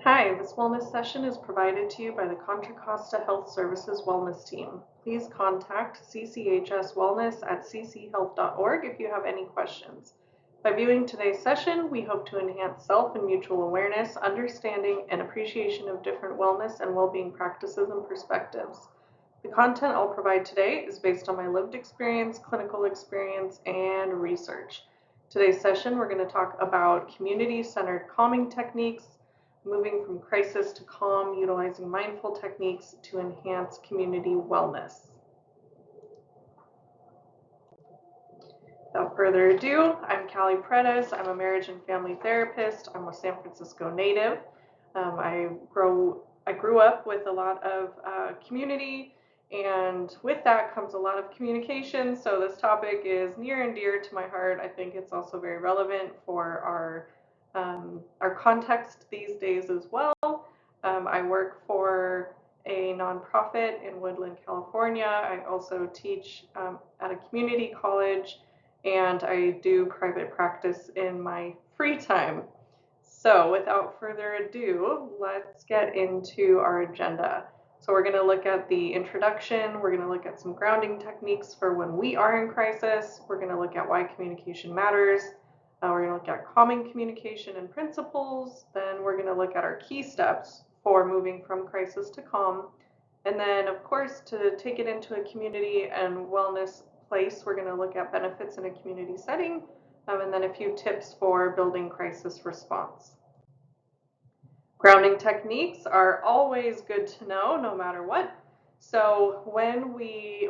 Hi, this wellness session is provided to you by the Contra Costa Health Services Wellness Team. Please contact CCHS Wellness at cchealth.org if you have any questions. By viewing today's session, we hope to enhance self and mutual awareness, understanding, and appreciation of different wellness and well-being practices and perspectives. The content I'll provide today is based on my lived experience, clinical experience, and research. Today's session, we're going to talk about community-centered calming techniques, moving from crisis to calm, utilizing mindful techniques to enhance community wellness. Without further ado, I'm Callie Paredes. I'm a marriage and family therapist. I'm a San Francisco native. I grew up with a lot of community, and with that comes a lot of communication. So this topic is near and dear to my heart. I think it's also very relevant for our context these days as well. I work for a nonprofit in Woodland, California. I also teach at a community college, and I do private practice in my free time. So without further ado, let's get into our agenda. So we're going to look at the introduction. We're going to look at some grounding techniques for when we are in crisis. We're going to look at why communication matters. We're going to look at calming communication and principles. Then we're going to look at our key steps for moving from crisis to calm. And then, of course, to take it into a community and wellness place, we're going to look at benefits in a community setting, and then a few tips for building crisis response. Grounding techniques are always good to know, no matter what. So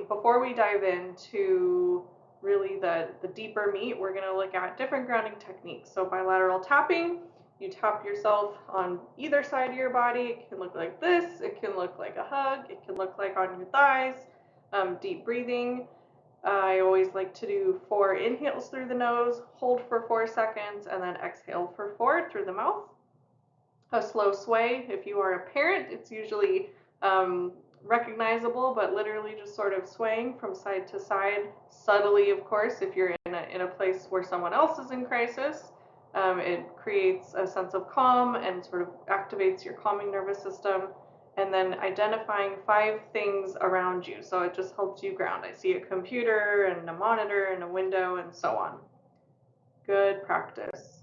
before we dive into really the deeper meat, we're going to look at different grounding techniques. So bilateral tapping, you tap yourself on either side of your body. It can look like this, it can look like a hug, it can look like on your thighs. Deep breathing. I always like to do 4 inhales through the nose, hold for 4 seconds, and then exhale for 4 through the mouth. A slow sway. If you are a parent, it's usually recognizable, but literally just sort of swaying from side to side, subtly, of course. If you're in a place where someone else is in crisis, it creates a sense of calm and sort of activates your calming nervous system. And then identifying 5 things around you. So it just helps you ground. I see a computer and a monitor and a window and so on. Good practice.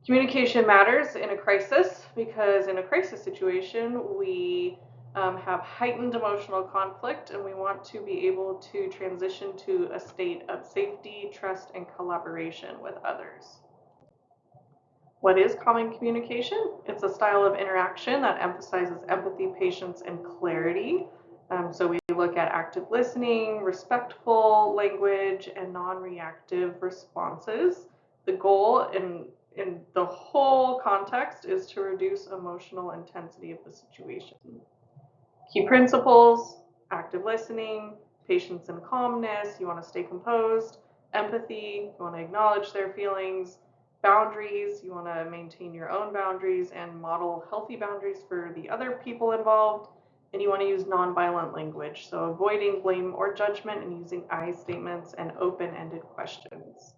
Communication matters in a crisis because in a crisis situation, we have heightened emotional conflict, and we want to be able to transition to a state of safety, trust, and collaboration with others. What is calming communication? It's a style of interaction that emphasizes empathy, patience, and clarity. So we look at active listening, respectful language, and non-reactive responses. The goal in the whole context is to reduce emotional intensity of the situation. Key principles: active listening, patience and calmness, you want to stay composed; empathy, you want to acknowledge their feelings; boundaries, you want to maintain your own boundaries and model healthy boundaries for the other people involved; and you want to use nonviolent language, so avoiding blame or judgment and using I statements and open-ended questions.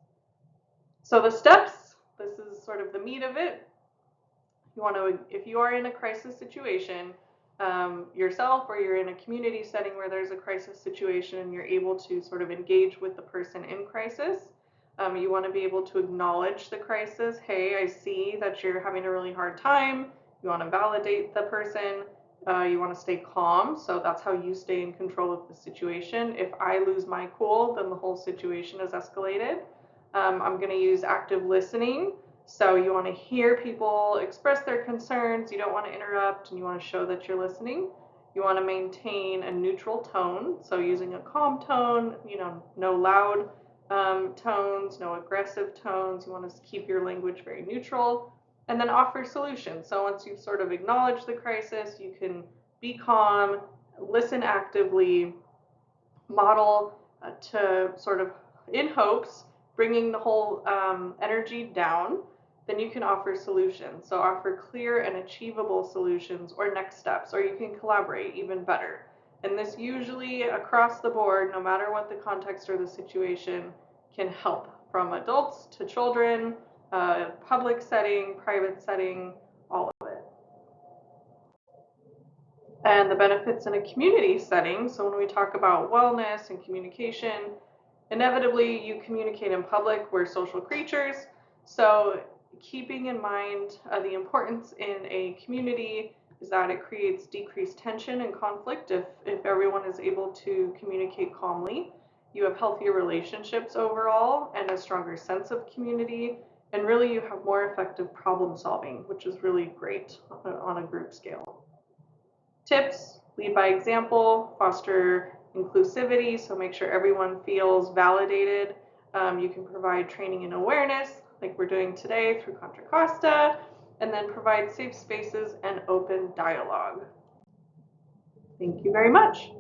So the steps, this is sort of the meat of it. If you are in a crisis situation yourself, or you're in a community setting where there's a crisis situation and you're able to sort of engage with the person in crisis, you want to be able to acknowledge the crisis. Hey, I see that you're having a really hard time. You want to validate the person. You want to stay calm. So that's how you stay in control of the situation. If I lose my cool, then the whole situation is escalated. I'm going to use active listening. So you want to hear people express their concerns. You don't want to interrupt, and you want to show that you're listening. You want to maintain a neutral tone. So using a calm tone, no loud tones, no aggressive tones. You want to keep your language very neutral, and then offer solutions. So once you've sort of acknowledged the crisis, you can be calm, listen actively, model to sort of, in hopes, bringing the whole energy down. Then you can offer solutions. So offer clear and achievable solutions or next steps, or you can collaborate even better. And this usually across the board, no matter what the context or the situation, can help, from adults to children, public setting, private setting, all of it. And the benefits in a community setting. So when we talk about wellness and communication, inevitably you communicate in public. We're social creatures. So keeping in mind the importance in a community is that it creates decreased tension and conflict if everyone is able to communicate calmly. You have healthier relationships overall and a stronger sense of community. And really, you have more effective problem solving, which is really great on a group scale. Tips: lead by example, foster inclusivity, so make sure everyone feels validated. You can provide training and awareness, like we're doing today through Contra Costa, and then provide safe spaces and open dialogue. Thank you very much.